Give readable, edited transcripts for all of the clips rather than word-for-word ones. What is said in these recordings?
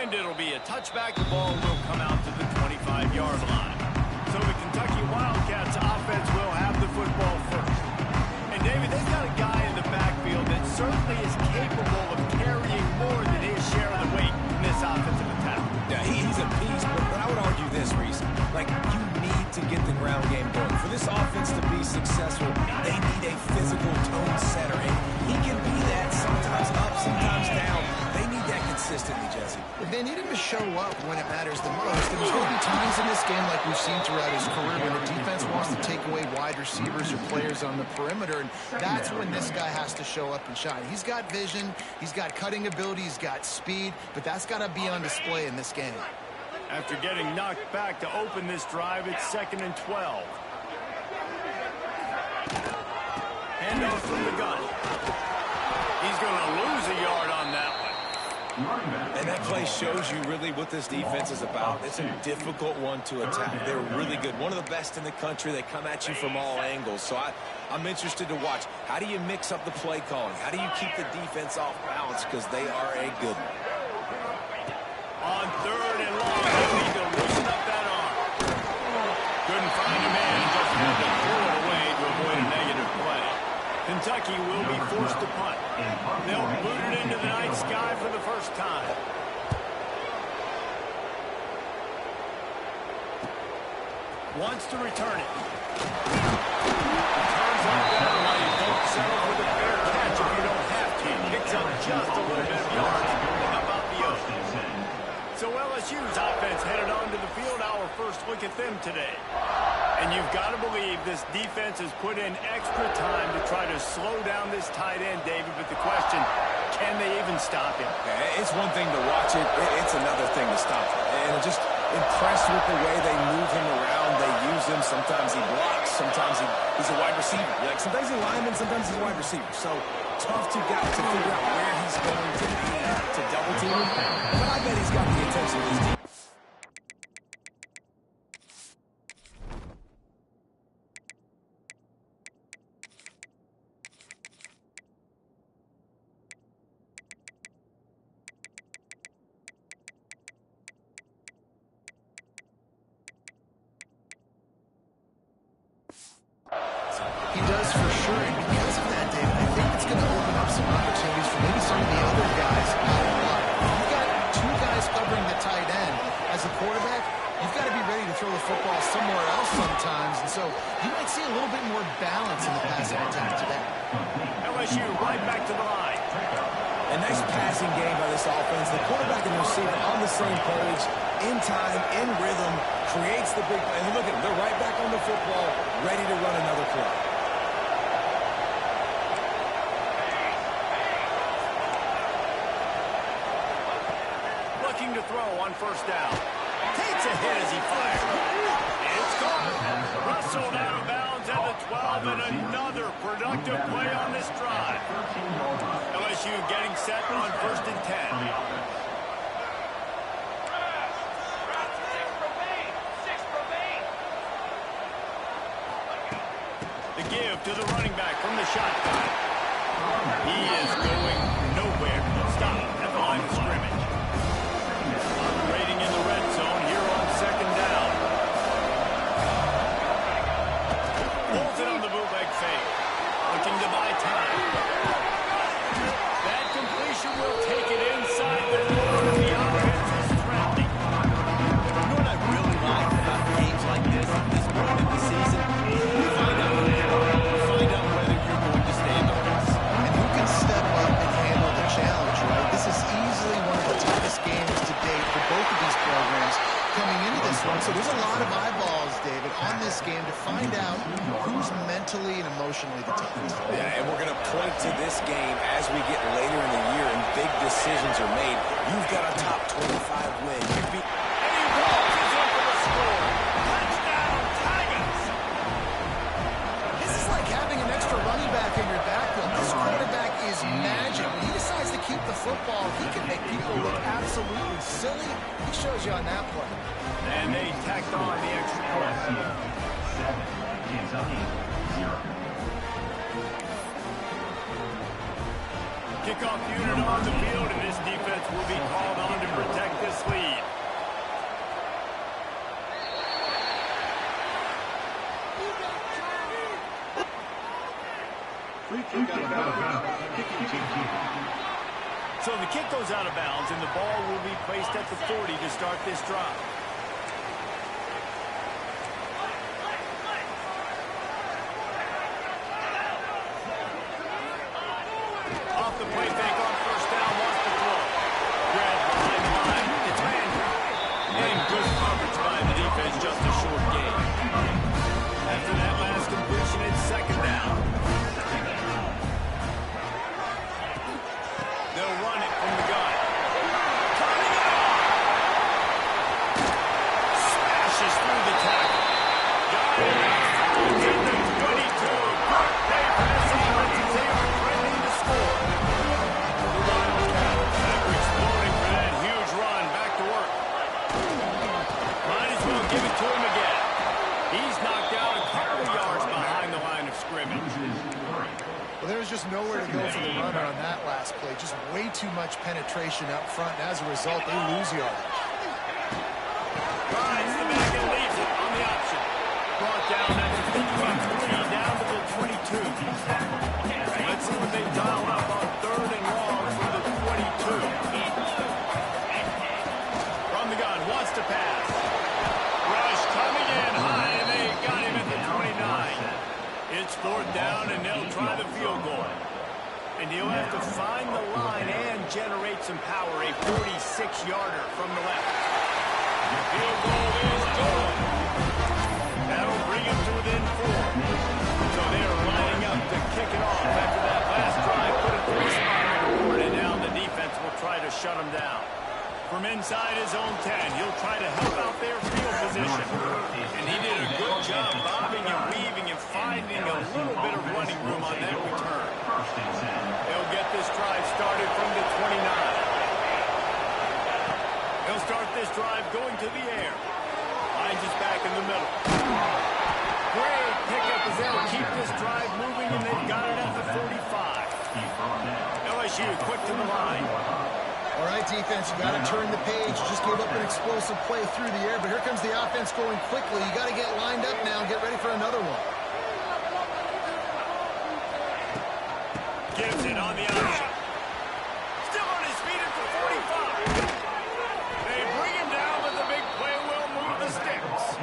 And it'll be a touchback. The ball will come out to the 25-yard line. So the Kentucky Wildcats offense will have the football first. And, David, they've got a guy in the backfield that certainly is capable of carrying more than his share of the weight in this offensive attack. Yeah, he's a beast, but I would argue this, Reese. Like, you need to get the ground game going. For this offense to be successful, they need a physical tone setter. And he can be that sometimes up, sometimes down. They need that consistently, Jesse. They need him to show up when it matters the most. And there's going to be times in this game, like we've seen throughout his career, when the defense wants to take away wide receivers or players on the perimeter. And that's when this guy has to show up and shine. He's got vision, he's got cutting ability, he's got speed, but that's got to be on display in this game. After getting knocked back to open this drive, it's 2nd and 12. Handoff from the gun. He's going to lose a yard on that one. And that play shows you really what this defense is about. It's a difficult one to attack. They're really good. One of the best in the country. They come at you from all angles. So I'm interested to watch. How do you mix up the play calling? How do you keep the defense off balance? Because they are a good one. On 3rd and long, they need to loosen up that arm. Couldn't find a man, just had to throw it away to avoid a negative play. Kentucky will be forced to punt. They'll boot it into the night sky for the first time. Wants to return it. Turns up that way. Don't settle for the fair catch if you don't have to. Picks up just a little bit of yards. How about the oath? So LSU's offense headed onto the field. Our first look at them today. And you've got to believe this defense has put in extra time to try to slow down this tight end, David. But the question, can they even stop him? It's one thing to watch it. It's another thing to stop it. And just impressed with the way they move him around. They use him. Sometimes he blocks. Sometimes he's a wide receiver. Like, sometimes he's a lineman. Sometimes he's a wide receiver. So tough to figure out where he's going to be to double team him. But I bet he's got the attention of his team. He does for sure, and because of that, David, I think it's going to open up some opportunities for maybe some of the other guys out of line. You've got two guys covering the tight end. As a quarterback, you've got to be ready to throw the football somewhere else sometimes, and so you might see a little bit more balance in the passing attack today. LSU right back to the line. A nice passing game by this offense. The quarterback and receiver on the same page, in time, in rhythm, creates the big play. And look at them, they're right back on the football, ready to run another play. Looking to throw on first down. Takes a hit as he fires. It's gone. Rustled out of bounds at the 12, and another productive play on this drive. LSU getting set on 1st and 10. The give to the running back from the shotgun. He is going nowhere. Stop at the line of scrimmage. Operating in the red zone here on 2nd down. Pulls it on the bootleg fake. Looking to buy time. That completion will take it inside the 4. The offense is threatening. You know what I really like about games like this at this point in the season? You find out whether you're going to stay in the race. And who can step up and handle the challenge, right? This is easily one of the toughest games to date for both of these programs coming into this one. So there's a lot of eyeballs, David, on this game to find out who's mentally and emotionally the toughest. Yeah, and we're going to point to this game as we get later in the year and big decisions are made. You've got a top 25 win. You'd be... And he walks in for the score. Touchdown, Tigers! This is like having an extra running back in your backfield. This quarterback is magic. When he decides to keep the football, he can make people look absolutely silly. He shows you on that play. And they tacked on the extra point. 7, Kentucky 0. Kickoff unit on the field, and this defense will be called on to protect this kick goes out of bounds, and the ball will be placed at the 40 to start this drive. Off the play fake on first down, wants to throw. Grab behind the line. It's Landry. And good coverage by the defense, just a short gain. After that last completion, it's second down. They'll run it from the gun. Coming in! Smashes through the tackle. Got it. It's in the 22. Great play for this offense as they are threatening to score. The Wildcat after exploding for that huge run. Back to work. Might as well give it to him again. He's knocked out a couple of yards behind the line of scrimmage. Well, there was just nowhere to go for the runner on that last play. Just way too much penetration up front, and as a result, they lose yardage. Finds the back and leaves it on the option. Brought down after picking up 3 down to the 22. Let's see what they dial up on third and long for the 22. From the gun, wants to pass. Rush coming in high, and they got him at the 29. It's fourth down, and they'll try the field goal. And he'll have to find the line and generate some power. A 46-yarder from the left. The field goal is good. That'll bring him to within 4. So they're lining up to kick it off after that last drive. Put a 3-spot on the board, and now the defense will try to shut him down. From inside his own 10, he'll try to help out their field position. And he did a good job bobbing and weaving and finding a little bit of running room on that return. They'll get this drive started from the 29. They'll start this drive going to the air. Finds his back in the middle. Great pickup as they'll keep this drive moving, and they've got it at the 45. LSU quick to the line. All right, defense, you got to turn the page. You just gave up an explosive play through the air, but here comes the offense going quickly. You got to get lined up now and get ready for another one. Gives it on the option. Still on his feet at the 45. They bring him down, but the big play will move the sticks.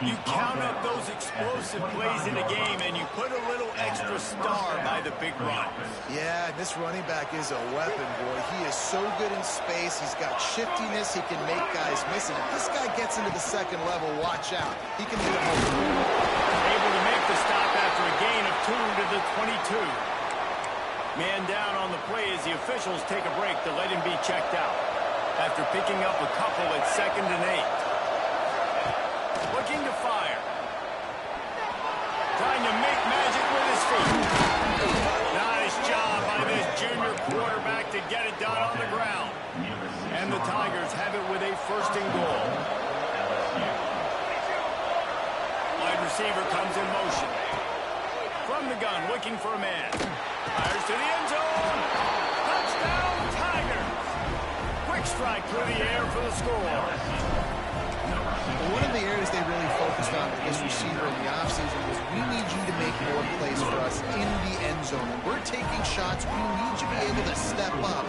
You count up those explosive plays in a game, and you put a little extra star by the big run. Yeah, this running back is a weapon, boy. He is so good in space. He's got shiftiness. He can make guys miss. And if this guy gets into the second level, watch out. He can hit a home run. Able to make the stop after a gain of 2 to the 22. Man down on the play as the officials take a break to let him be checked out. After picking up a couple at 2nd and 8. Looking to fire. Trying to make magic with his feet. Nice job by this junior quarterback to get it done on the ground. And the Tigers have it with a 1st and goal. Wide receiver comes in motion. From the gun, looking for a man. Fires to the end zone. Touchdown, Tigers. Quick strike through the air for the score. One of the areas they really focused on with this receiver in the offseason was we need you to make more plays for us in the end zone. When we're taking shots, we need you to be able to step up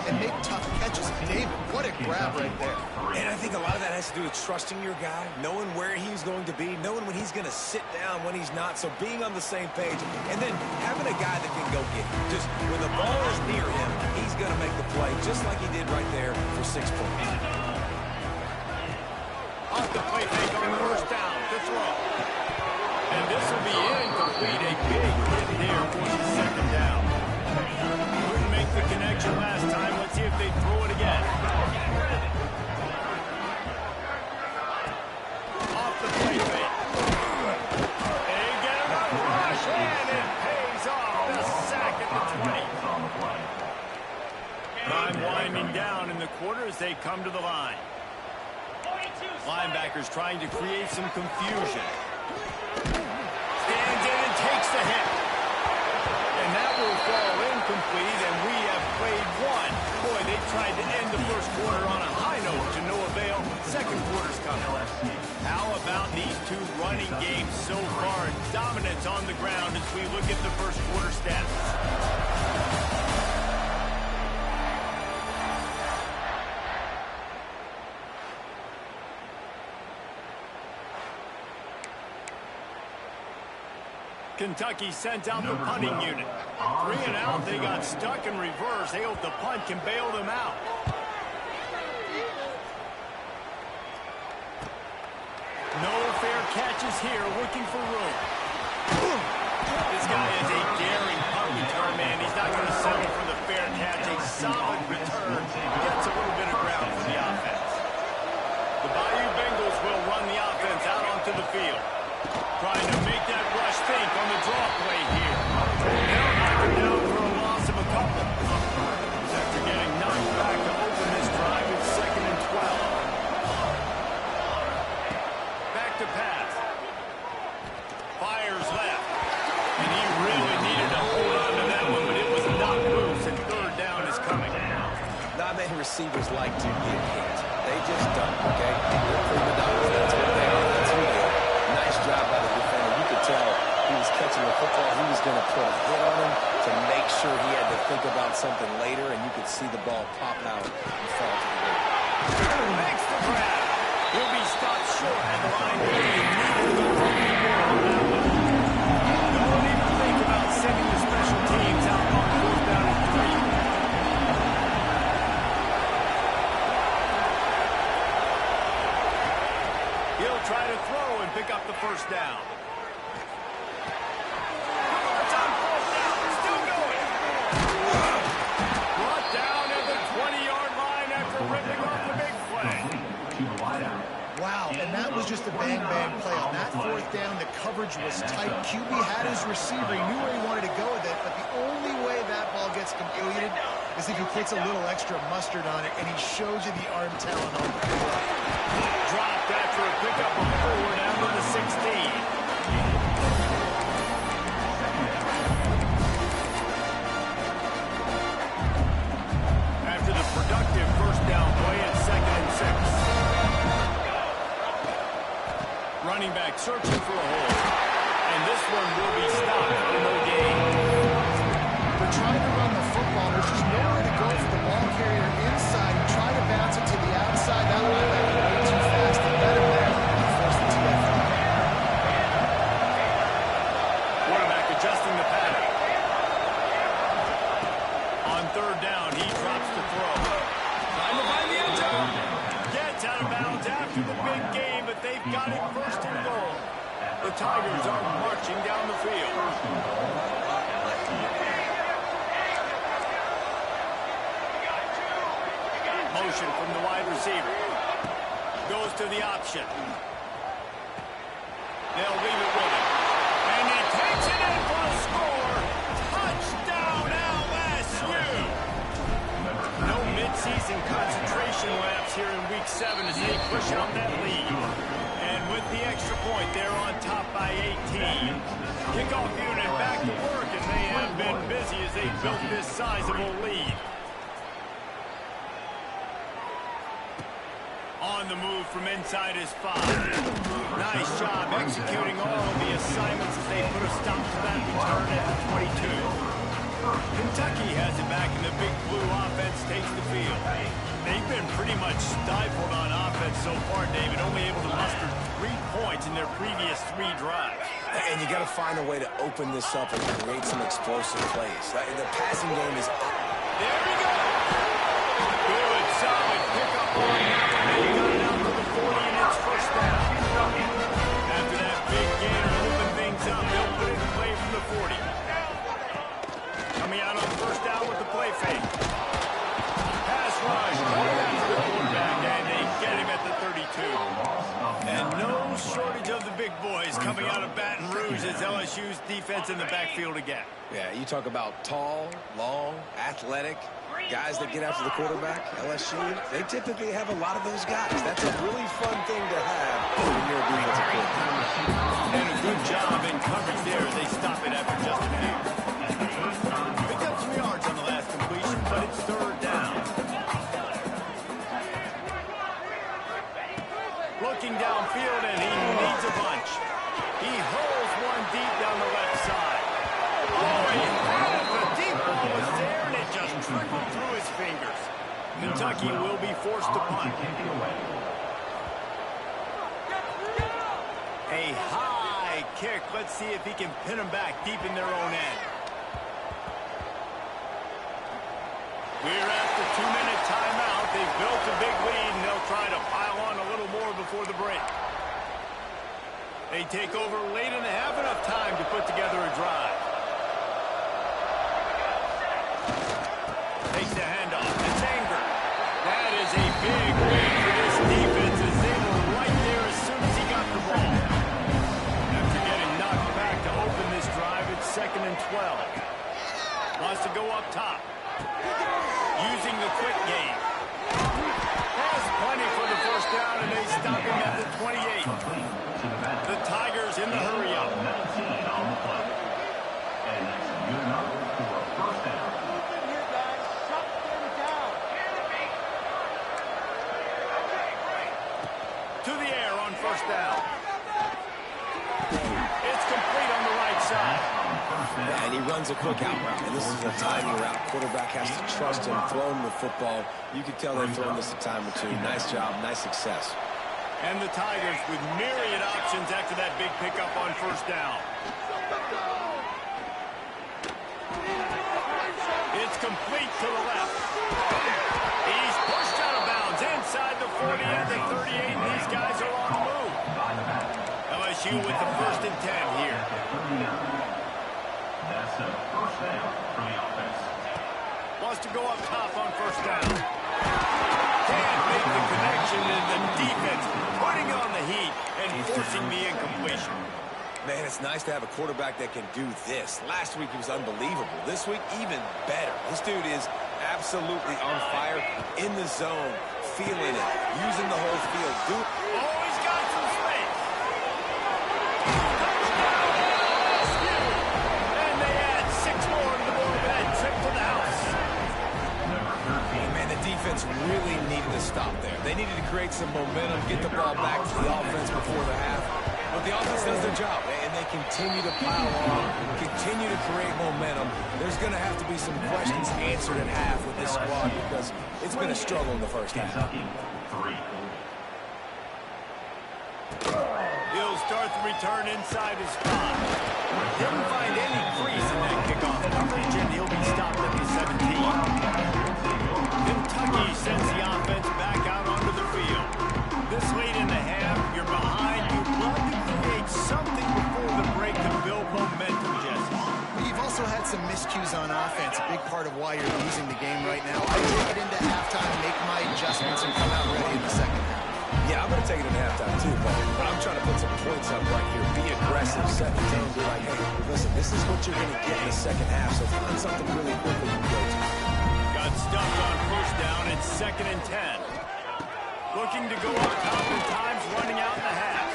and make tough catches. David, what a grab right there. And I think a lot of that has to do with trusting your guy, knowing where he's going to be, knowing when he's going to sit down, when he's not, so being on the same page, and then having a guy that can go get it. Just when the ball is near him, he's going to make the play, just like he did right there for 6 points. Off the play fake on the 1st down to throw. And this will be incomplete. A big hit there for the 2nd down. Couldn't make the connection last time. Let's see if they throw it again. Off the play fake. They get him on the rush, and it pays off. The sack at the 20. Time winding down in the quarter as they come to the line. Linebackers trying to create some confusion. Stands in and takes the hit. And that will fall incomplete, and we have played one. Boy, they tried to end the 1st quarter on a high note to no avail. 2nd quarter's coming. How about these 2 running games so far? Dominance on the ground as we look at the 1st quarter stats. Kentucky sent out the punting unit. 3 and out, they got stuck in reverse. They hope the punt can bail them out. No fair catches here, looking for room. This guy is a daring punt return, man. He's not going to settle for the fair catch. A solid return. Gets a little bit of ground for the offense. The Bayou Bengals will run the offense out onto the field. Trying to make that rush think on the draw play here. They'll knock him down for a loss of a couple. After getting knocked back to open this drive, it's 2nd and 12. Back to pass. Fires left. And he really needed to hold on to that one, but it was not loose, and 3rd down is coming. Not many receivers like to get hit. They just don't, okay? They're prima donnas. That's what they are. That's who they are. Nice job by the defender. You could tell he was catching the football. He was going to put a hit on him to make sure he had to think about something later, and you could see the ball pop out and fall to the ground. Makes the grab. He'll be stopped short at the line. Don't even think about sending the special teams out on 4th down and 3. He'll try to throw and pick up the 1st down. It's on 4th down. Still going. Brought down at the 20-yard line after ripping off the big play. Wow, and that was just a bang-bang play. On that 4th down, the coverage was tight. QB had his receiver. He knew where he wanted to go with it, but the only way that ball gets completed is if he puts a little extra mustard on it, and he shows you the arm talent on the field. Dropped after a pickup on 4 down to the 16. After the productive 1st down play, it's 2nd and 6. Running back searching for a hole. And this one will be stopped for no gain. They're trying to run the football. There's just nowhere to go for the ball carrier inside. You try to bounce it to the outside. That linebacker way too fast to get him there. Force the TFL. Quarterback adjusting the pattern. On 3rd down, he drops the throw. Trying to find the end zone. Gets out of bounds after the big game, but they've got it 1st and goal. The Tigers are marching down the field. Motion from the wide receiver. Goes to the option. They'll leave it with him. And he takes it in for a score. Touchdown, LSU. No midseason concentration laps here in Week 7 as they push out that lead. And with the extra point, they're on top by 18. Kickoff unit back to work, and they have been busy as they built this sizable lead. On the move from inside his 5. Nice job executing all of the assignments as they put a stop to that return at the 22. Kentucky has it back, and the Big Blue offense takes the field. They've been pretty much stifled on offense so far, David, only able to muster 3 points in their previous 3 drives. And you got to find a way to open this up and create some explosive plays. The passing game is up. There we go. Good, solid pickup on that. And he got it out to the 40, and it's 1st down. After that big gain or open things up, they'll put it in play from the 40. Coming out on 1st down with the play fake. Pass rush, going after the quarterback, and they get him at the 32. And no shortage of the big boys coming out of Baton Rouge as LSU's defense in the backfield again. Yeah, you talk about tall, long, athletic, guys that get after the quarterback, LSU, they typically have a lot of those guys. That's a really fun thing to have when you're a defensive coordinator. And a good job in coverage there as they stop it after just a few. Picked up 3 yards on the last completion, but it's 3rd down. Looking downfield, and he needs a bunch. He holds one deep down the left side. Oh, he had it. The deep ball was there, and it just trickled through his fingers. Kentucky will be forced to punt. A high kick. Let's see if he can pin them back deep in their own end. We're at the 2-minute timeout. They've built a big lead, and they'll try to pile on a little more before the break. They take over late and have enough time to put together a drive. Takes the handoff. It's Anger. That is a big win for this defense as they were right there as soon as he got the ball. After getting knocked back to open this drive, it's 2nd and 12. Wants to go up top. Using the quick game. Has plenty for the first down, and they stop him at the 28. The Tigers in the hurry-up. And that's good enough for a first down. To the air on first down. It's complete on the right side. Yeah, and he runs a quick out route, and this is a timing route. Quarterback has to trust him, throw him the football. You can tell they've thrown this a time or two. Nice job, nice success. And the Tigers with myriad options after that big pickup on first down. It's complete to the left. He's pushed out of bounds inside the 40 and the 38, and these guys are on the move. LSU with the 1st and 10 here. That's a first down for the offense. Wants to go up top on first down. Can't make the connection, and the defense putting on the heat and forcing the incompletion. Man, it's nice to have a quarterback that can do this. Last week he was unbelievable. This week, even better. This dude is absolutely on fire, in the zone, feeling it, using the whole field. Dude. Oh, he's got some space. And they add 6 more to the board with that trip to the house. Man, the defense really needed to stop there. They needed to create some momentum, get the ball back to the offense before the half. But the offense does their job, and they continue to pile on, continue to create momentum. There's going to have to be some questions answered at half with this squad because it's been a struggle in the first half. He'll start the return inside his 5. Didn't find any crease in that kickoff coverage, and he'll be stopped at the 17. Kentucky sends the offense back out onto the field. This late in the half, you're behind. You'd love to create something before the break to build momentum, Jesse. You've also had some miscues on offense, a big part of why you're losing the game right now. I take it into halftime, make my adjustments, and come out ready in the second half. Yeah, I'm going to take it into halftime too, but I'm trying to put some points up right here. Be aggressive, set the tone, be like, hey, listen, this is what you're going to get in the second half, so find something really quickly you can go to. Got stuffed on first down. It's 2nd and 10. Looking to go up top and time's running out in the half.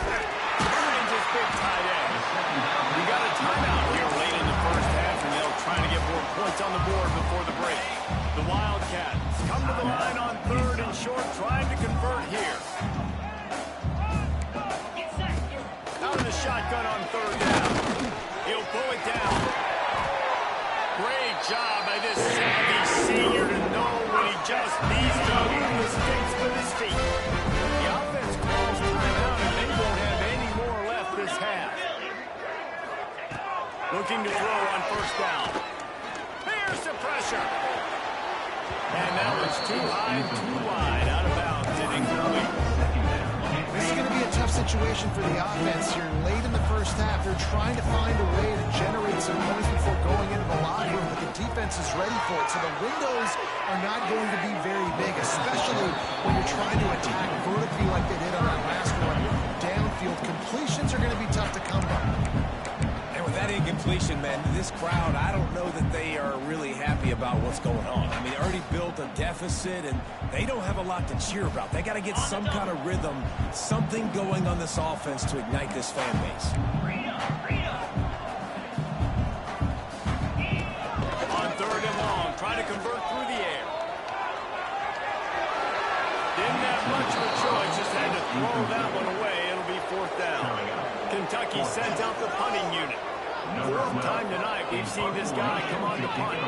Finds his big tight end. We got a timeout here late in the first half, and they'll try to get more points on the board before the break. The Wildcats come to the line on 3rd and short, trying to convert here. Out of the shotgun on 3rd down. He'll pull it down. Great job by this savvy senior to know when he just needs to move the sticks with his feet. The offense calls timeout, and they won't have any more left this half. Looking to throw on first down. Here's the pressure. And that was too high, too wide, out of bounds, and incomplete. This is going to be a tough situation for the offense here. Late in the first half, they're trying to find a way to generate some points before going into the locker room, but the defense is ready for it. So the windows are not going to be very big, especially when you're trying to attack vertically like they did on that last one. Downfield completions are going to be tough to come by. And with that incompletion, man, this crowd, I don't know that they are really happy about what's going on. I mean, they already built a deficit, and they don't have a lot to cheer about. They got to get some kind of rhythm, something going on this offense to ignite this fan base. On 3rd and long, trying to convert through the air. Didn't have much of a choice, just had to throw that one away. It'll be 4th down. Kentucky sends out the punting unit. 4th time tonight we've seen this guy come on to punt.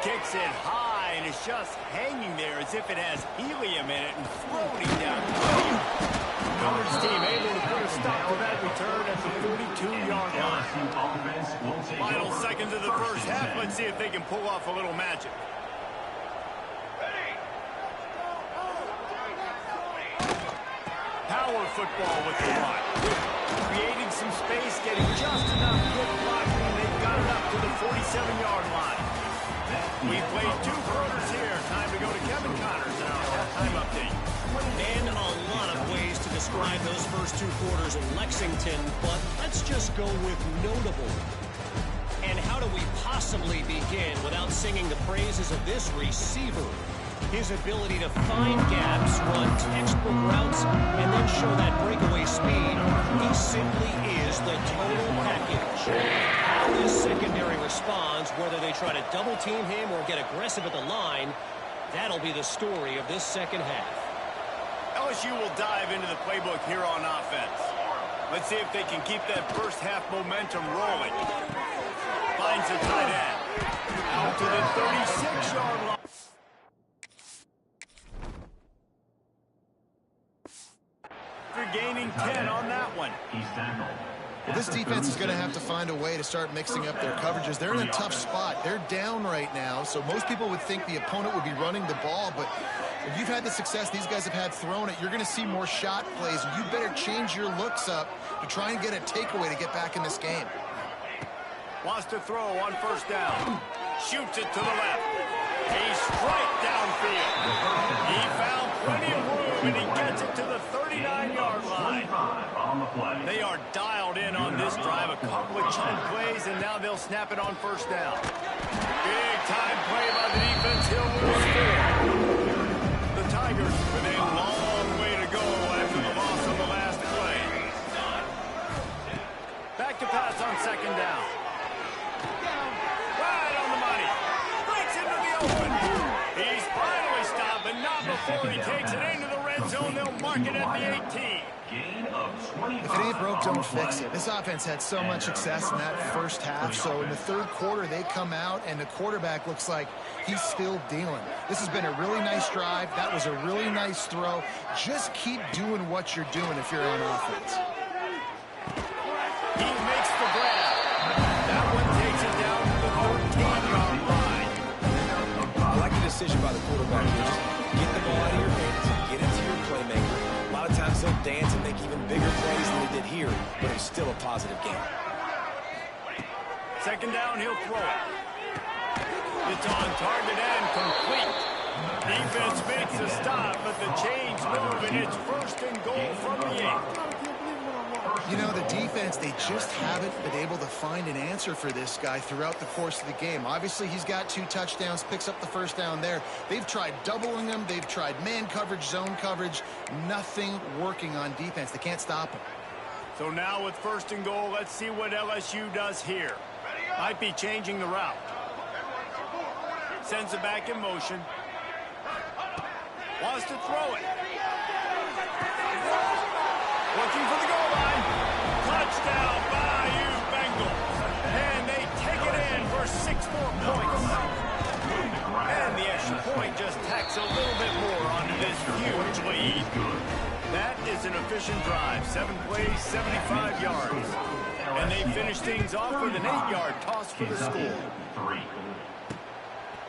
Kicks it high, and it's just hanging there as if it has helium in it and floating down. Colors team able to put a stop to that return at the 42. Final seconds of the first half. Let's see if they can pull off a little magic. Power football with the line. Creating some space, getting just enough good blocking, and they've got it up to the 47-yard line. We played 2 quarters here. Time to go to Kevin Connors in our halftime update. And a lot of ways to describe those first 2 quarters in Lexington, but let's just go with notable. And how do we possibly begin without singing the praises of this receiver? His ability to find gaps, run textbook routes, and then show that breakaway speed. He simply is the total package. How this secondary responds, whether they try to double team him or get aggressive at the line, that'll be the story of this second half. LSU will dive into the playbook here on offense. Let's see if they can keep that first half momentum rolling. Finds the tight end. Out to the 36-yard line. They're gaining 10 on that one. Well, this defense is going to have to find a way to start mixing up their coverages. They're in a tough spot. They're down right now, so most people would think the opponent would be running the ball, but if you've had the success these guys have had throwing it, you're going to see more shot plays. You better change your looks up to try and get a takeaway to get back in this game. Wants to throw on first down. Shoots it to the left. A strike downfield. He found plenty of room, and he gets it to the 39-yard line. They are dialed in on this drive. A couple of chunk plays, and now they'll snap it on first down. Big time play by the defense. He'll lose 4. The Tigers with a long way to go after the loss on the last play. Back to pass on second down. Right on the money. Breaks into the open. He's finally stopped, but not before he takes it into the red zone. They'll mark it at the 18. If it ain't broke, don't fix it. This offense had so much success in that first half, so in the third quarter, they come out, and the quarterback looks like he's still dealing. This has been a really nice drive. That was a really nice throw. Just keep doing what you're doing if you're on offense. He makes the grab. That one takes it down to the 13-yard line. I like the decision by the quarterback here. Just get the ball out of your hands and get into your playmaker. A lot of times they'll dance and make even bigger plays than they did here, but it's still a positive game. Second down, he'll throw it. It's on target and complete. Defense makes a stop, but the chains move, and it's first and goal from the 8. You know, the defense, they just haven't been able to find an answer for this guy throughout the course of the game. Obviously, he's got 2 touchdowns, picks up the first down there. They've tried doubling him. They've tried man coverage, zone coverage. Nothing working on defense. They can't stop him. So now with first and goal, let's see what LSU does here. Might be changing the route. Sends it back in motion. Wants to throw it. Looking for the goal line. Touchdown, Bayou Bengals. And they take it in for 6 more points. And the extra point just tacks a little bit more onto this huge lead. That is an efficient drive. 7 plays, 75 yards. And they finish things off with an 8-yard toss for the score.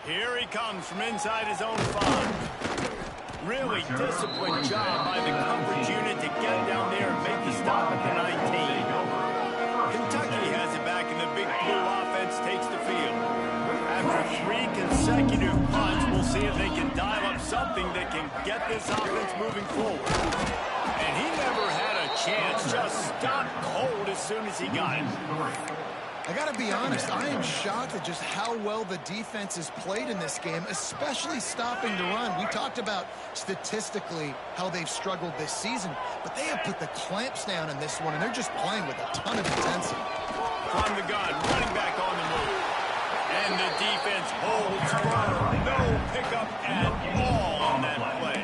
Here he comes from inside his own 5. Really disciplined job by the coverage unit to get down there and make the stop at the 19. Kentucky has it back, and the Big Blue offense takes the field. After 3 consecutive punts, we'll see if they can dial up something that can get this offense moving forward. And he never had a chance, just stopped cold as soon as he got it. I got to be honest, I am shocked at just how well the defense has played in this game, especially stopping the run. We talked about statistically how they've struggled this season, but they have put the clamps down in this one, and they're just playing with a ton of intensity. From the gun, running back on the move. And the defense holds firm. No pickup at all on that play.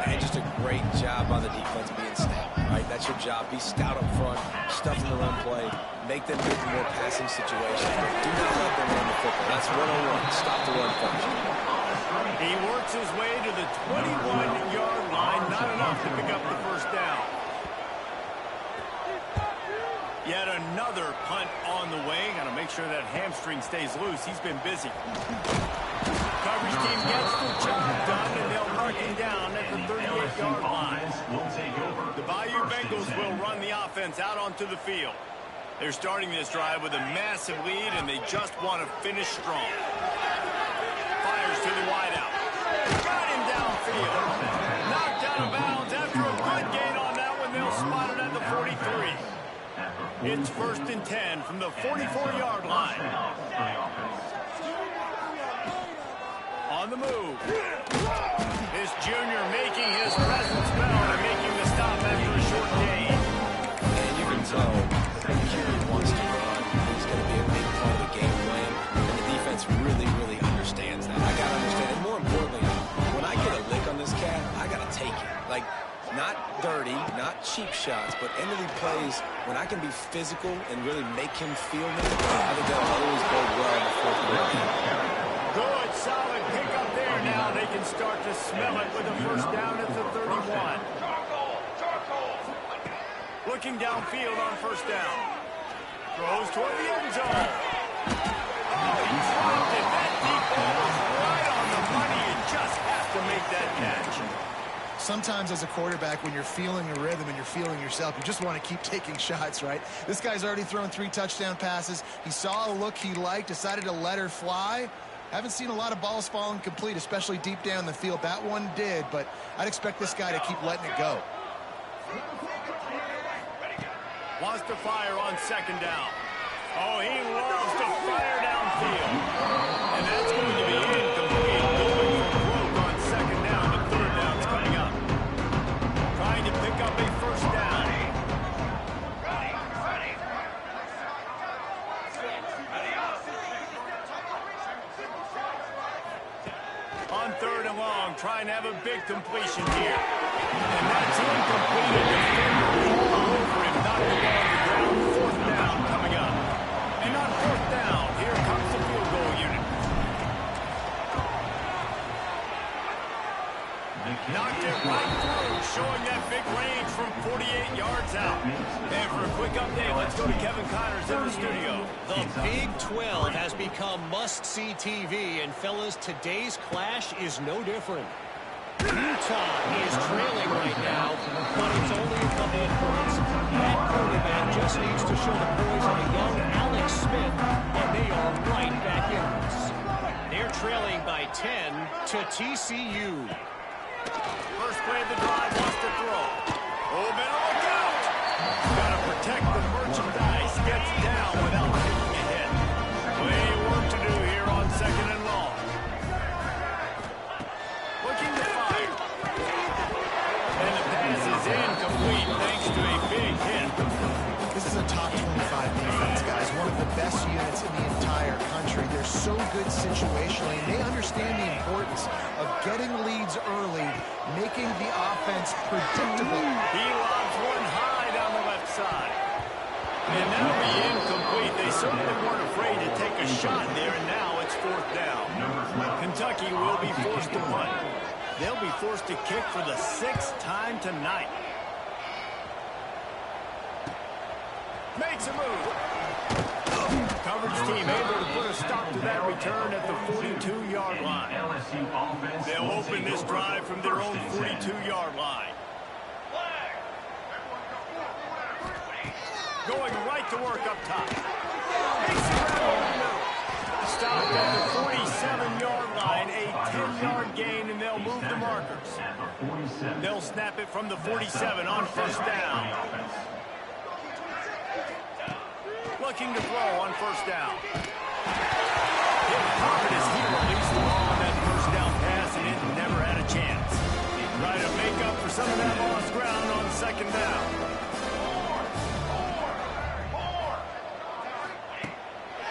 And just a great job by the defense being stout. Right, that's your job. Be stout up front, stuff in the run play, make them get more passing situations. But do not let them run the football. That's 1-on-1. Stop the run first. He works his way to the 21-yard line. Not enough to pick up the first down. Yet another punt on the way. Got to make sure that hamstring stays loose. He's been busy. Coverage team gets the job done, and they'll mark him down at the 38-yard line. The Bayou Bengals will run the offense out onto the field. They're starting this drive with a massive lead, and they just want to finish strong. Fires to the wideout. Got him downfield. Knocked out of bounds after a good gain on that one. They'll spot it at the 43. It's 1st and 10 from the 44-yard line. On the move. This junior making his presence felt and making the stop after a short gain. And you can tell Kieran wants to run. He's going to be a big part of the game plan. And the defense really, really understands that. I got to understand. And more importantly, when I get a lick on this cat, I got to take it. Like, not dirty, not cheap shots, but end of the plays, when I can be physical and really make him feel me, I think that'll always bode well in the fourth quarter. Good, solid pickup there now. They can start to smell it with a first down at the 31. Looking downfield on first down. Throws toward the end zone. Oh, he dropped it. That deep ball was right on the money. You just have to make that catch. Sometimes as a quarterback, when you're feeling a rhythm and you're feeling yourself, you just want to keep taking shots, right? This guy's already thrown 3 touchdown passes. He saw a look he liked, decided to let her fly. Haven't seen a lot of balls falling complete, especially deep down the field. That one did, but I'd expect this guy to keep letting it go. Wants to fire on second down. Oh, he loves to fire downfield. And that's going to be incomplete. Going for broke on second down. The third down's coming up. Trying to pick up a first down. On third and long, trying to have a big completion here. And that's incomplete. A defender all over him. Knocked the ball on the ground. Fourth down coming up. And on fourth down, here comes the field goal unit. Knocked it right through, showing that big range from 48 yards out. And for a quick update, let's go to Kevin Connors in the studio. The Big 12 has become must-see TV, and fellas, today's clash is no different. Utah is trailing right now, but it's only a couple of points. That quarterback just needs to show the poise of a young Alex Smith, and they are right back in this. They're trailing by 10 to TCU. First play of the drive, wants to throw. Oh, better look out! Gotta protect the merchandise. Gets down without taking a hit. Plenty of work to do here on second and long. Looking to fire. And the pass is incomplete thanks to a big hit. This is a top 25 defense, guys. One of the best units in the entire country. They're so good situationally, and they understand the importance of getting leads early, making the offense predictable. He lobs one high down the left side. And that'll be incomplete. They certainly weren't afraid to take a shot there, and now it's fourth down. Kentucky will be forced to punt. They'll be forced to kick for the 6th time tonight. Makes a move. Coverage team able to put a stop to that return at the 42-yard line. They'll open this drive from their own 42-yard line. Going right to work up top. Stopped at the 47-yard line, a 10-yard gain, and they'll move the markers. They'll snap it from the 47 on first down. Looking to throw on first down. Hit confidence, he released the ball on that first down pass, and it never had a chance. Try to make up for some of that lost ground on second down.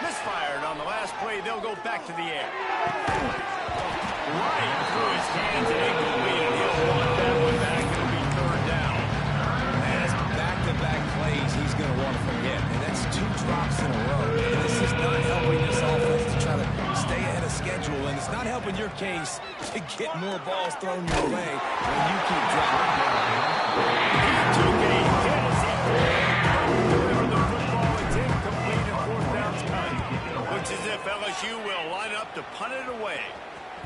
Misfired on the last play. They'll go back to the air. Right through his hands and incomplete, and he'll want that one back. It'll be third down. As back-to-back plays, he's going to want to forget. And that's 2 drops in a row. And this is not helping this offense to try to stay ahead of schedule. And it's not helping your case to get more balls thrown your way when you keep dropping. He took a hit as he delivered the football. if LSU will line up to punt it away.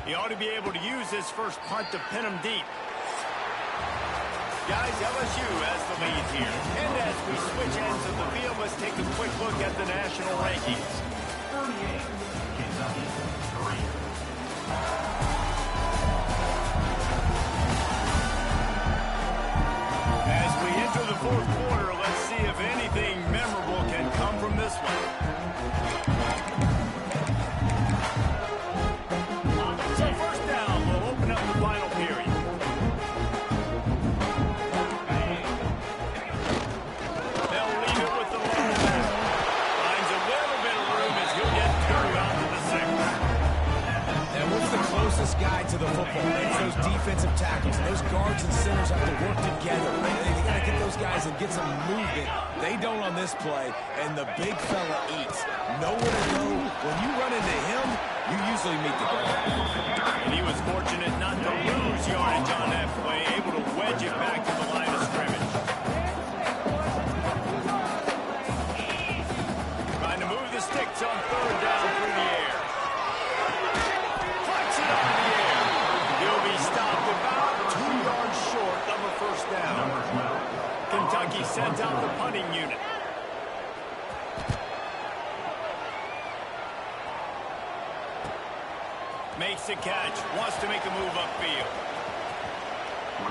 He ought to be able to use this first punt to pin him deep. Guys, LSU has the lead here. And as we switch ends of the field, let's take a quick look at the national rankings. 38, Kentucky, 3. As we enter the fourth quarter, let's see if anything memorable can come from this one. So first down, we'll open up the final period. They'll leave it with the lone back. Finds a little bit of room as he'll get 2 out to the 6. And what's the closest guy to the football? It's those defensive tackles. Those guards and centers have to work together. They got to get those guys and get some movement. They don't on this play, and the big fella eats. Nowhere to go. When you run into him, you usually meet the ground. And he was fortunate not to lose yardage on that play, able to wedge it back to the line of scrimmage. Trying to move the sticks on third down through the air. Flex it on the air. He'll be stopped about 2 yards short of a first down. Kentucky sends out the punting unit. Makes the catch, wants to make a move upfield.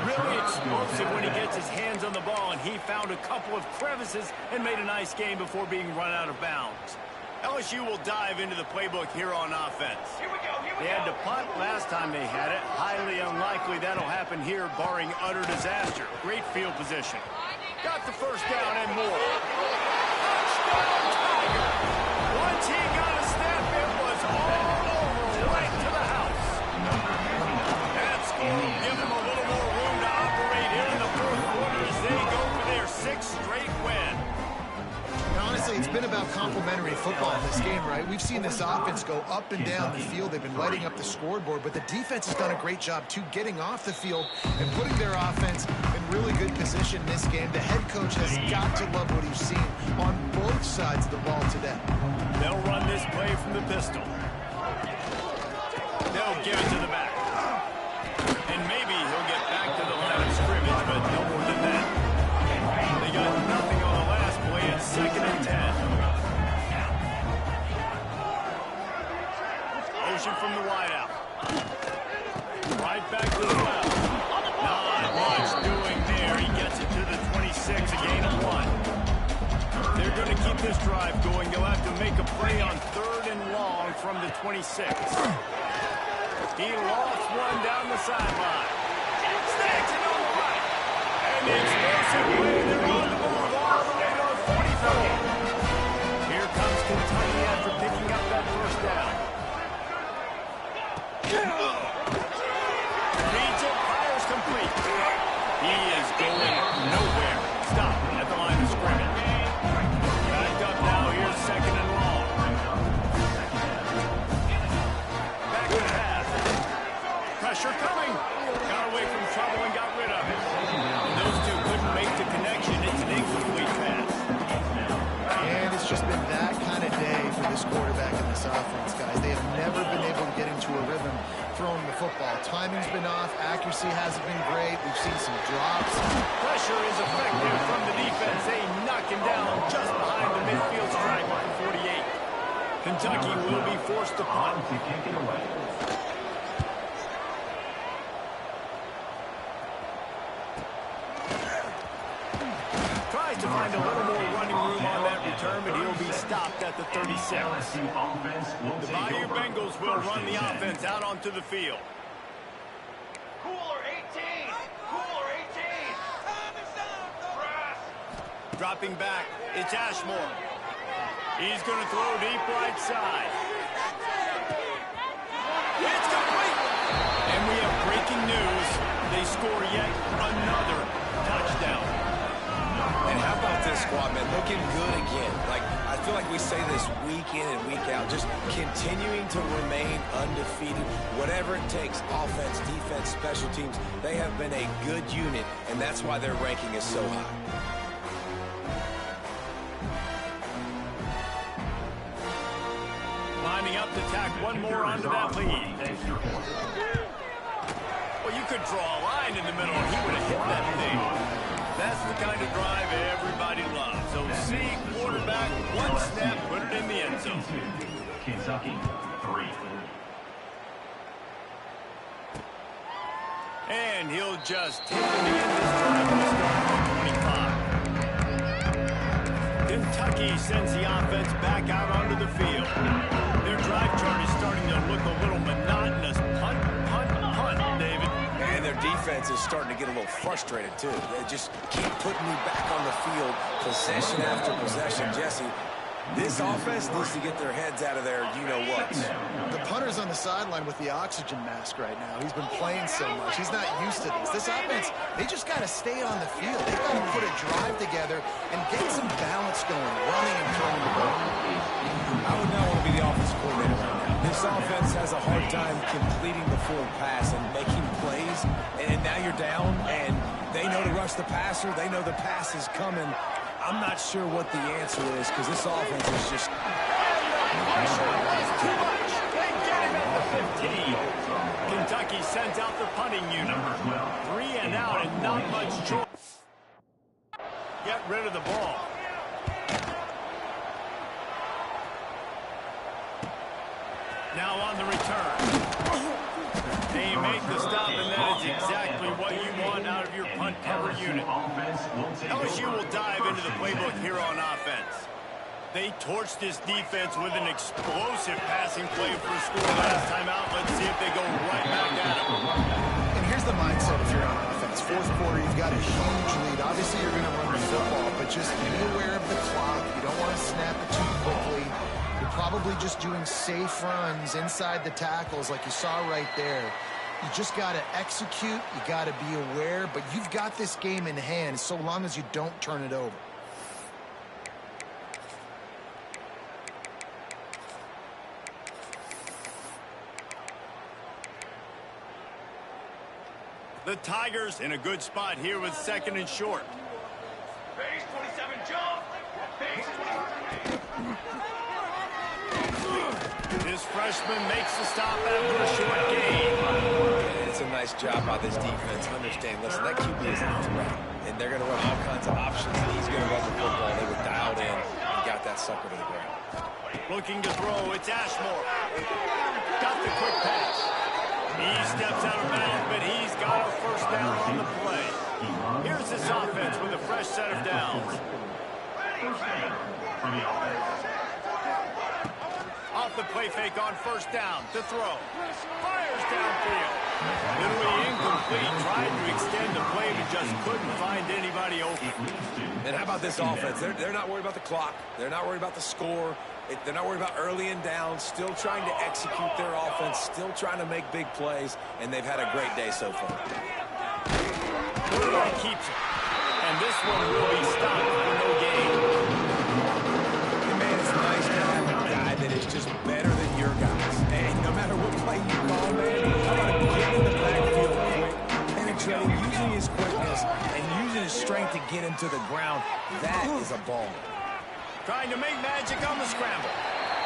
Really explosive when he gets his hands on the ball, and he found a couple of crevices and made a nice game before being run out of bounds. LSU will dive into the playbook here on offense. They had to punt last time they had it. Highly unlikely that'll happen here, barring utter disaster. Great field position. Got the first down and more. Touchdown, Tiger! Once he got a step, it was all over, right to the house. That score will give them a little more room to operate here in the fourth quarter as they go for their 6th straight win. Now, honestly, it's been about complementary football in this game, right? We've seen this offense go up and down the field. They've been lighting up the scoreboard, but the defense has done a great job, too, getting off the field and putting their offense in really good position in this game. The head coach has got to love what he's seen on both sides of the ball today. They'll run this play from the pistol. They'll give it to the back. And maybe he'll get back to the line of scrimmage, but no more than that. They got nothing on the last play. It's 2nd and 10. Motion from the wideout. Right back to the left. Not much doing there. He gets it to the 26, a gain of 1. They're going to keep this drive going. They'll have to make a play on 3rd and long from the 26. He lost one down the sideline. Snakes it on the right. And the explosive play. They're on the move all the way to the 44. Here comes Kentucky after picking up that first down. Reads it, fires complete. He is going nowhere. Stop at the line of scrimmage. Back up now. Here's 2nd and long. Back to half. Pressure coming. Got away from trouble and got rid of it. And those two couldn't make the connection. It's an incomplete pass. And it's just been that kind of day for this quarterback and this offense, guys. They have never been able to get into a rhythm throwing the football. Timing's been off. Accuracy hasn't been great. We've seen some drops. Pressure is effective from the defense. They knock him down just behind the midfield stripe at the 48. Kentucky will be forced to punt. To kick it away. Tries to find a little more running room on that return, but he'll be stopped at the 36. LSU offense will The take Bayou over. Bengals will 1st run the and 10. offense out onto the field. Cooler 18! Cooler 18! Press! Dropping back, it's Ashmore. He's going to throw deep right side. It's complete! And we have breaking news. They score yet another touchdown. And how about this squad, man? Looking good again. I feel like we say this week in and week out, just continuing to remain undefeated. Whatever it takes, offense, defense, special teams, they have been a good unit, and that's why their ranking is so high. Lining up up to tack one more onto that lead. Well, you could draw a line in the middle, and he would have hit that thing. That's the kind of drive everybody loves. So, see, quarterback, one snap, put it in the end zone. Kentucky, 3. And he'll just take it in this drive to start from 25. Kentucky sends the offense back out onto the field. Their drive chart is starting to look a little monotonous. Punt, punt, punt, David. And their defense is starting to get a little frustrated, too. They just keep putting me back on the field, possession after possession. Jesse, this offense needs to get their heads out of there, you-know-what. The punter's on the sideline with the oxygen mask right now. He's been playing so much. He's not used to this. This offense, they just got to stay on the field. They've got to put a drive together and get some balance going, running and throwing the ball. I would not want to be the offensive coordinator right now. This offense has a hard time completing the full pass and making plays, and now you're down, and they know to rush the passer. They know the pass is coming. I'm not sure what the answer is because this offense is just... Kentucky sends out the punting unit. 3 and out and not much choice. Get rid of the ball. Now on the return. They make the stop, and that is exactly what you want out of your punt cover unit. LSU will dive into the playbook here on offense. They torched this defense with an explosive passing play for a score last time out. Let's see if they go right back at it. And here's the mindset if you're on offense. Fourth quarter, you've got a huge lead. Obviously, you're going to run the football, but just be aware of the clock. You don't want to snap it too quickly. You're probably just doing safe runs inside the tackles like you saw right there. You just got to execute. You got to be aware, but you've got this game in hand so long as you don't turn it over. The Tigers in a good spot here with 2nd and short. Base 27, jump. Base 23. This freshman makes the stop after a short gain. And it's a nice job by this defense. Understand, listen, that QB is not threat. And they're going to run all kinds of options. And he's going to run the football. They were dialed in and got that sucker to the ground. Looking to throw, it's Ashmore. Got the quick pass. He steps out of bounds, but he's got a first down on the play. Here's this offense with a fresh set of downs. First down for the offense. Off the play fake on first down to throw. Fires downfield. Literally incomplete. Tried to extend the play, but just couldn't find anybody open. And how about this offense? They're not worried about the clock. They're not worried about the score. They're not worried about early and down. Still trying to execute their offense. Still trying to make big plays. And they've had a great day so far. Quarterback keeps it. And this one will be stopped for no gain. And man, it's nice to have a guy that is just better than your guys. And no matter what play you call, man, how about him getting in the backfield quick, penetrating, using his quickness, and using his strength to get him to the ground. That is a ball. Trying to make magic on the scramble.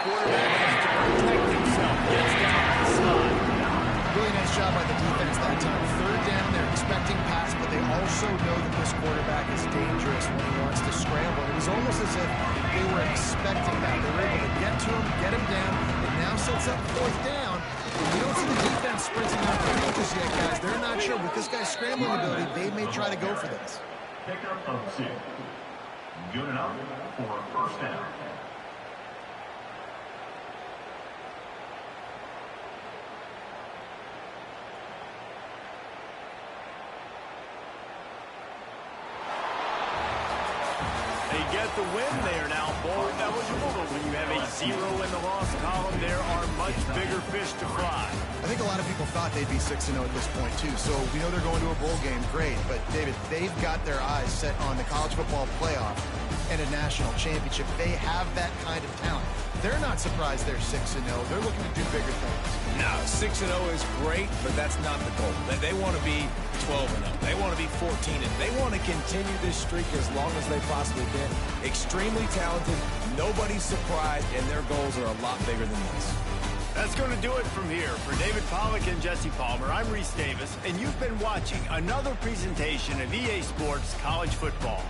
Quarterback has to protect himself. Gets down to the slide. Really nice job by the defense that time. Third down, they're expecting pass, but they also know that this quarterback is dangerous when he wants to scramble. It was almost as if they were expecting that. They were able to get to him, get him down. It now sets up fourth down. And you don't see the defense sprinting out the field just yet, guys. They're not sure. With this guy's scrambling ability, they may try to go for this. Pickup of 6. Good enough for a first down. They get the win. They are now bowl eligible, but when you have a 0 in the loss column, there are much bigger fish to fry. I think a lot of people thought they'd be 6-0 at this point, too. So we know they're going to a bowl game. Great. But, David, they've got their eyes set on the college football playoff and a national championship. They have that kind of talent. They're not surprised they're 6-0. They're looking to do bigger things. No, 6-0 is great, but that's not the goal. They want to be 12-0. They want to be 14-0. They want to continue this streak as long as they possibly can. Extremely talented. Nobody's surprised, and their goals are a lot bigger than this. That's going to do it from here. For David Pollack and Jesse Palmer, I'm Reese Davis, and you've been watching another presentation of EA Sports College Football.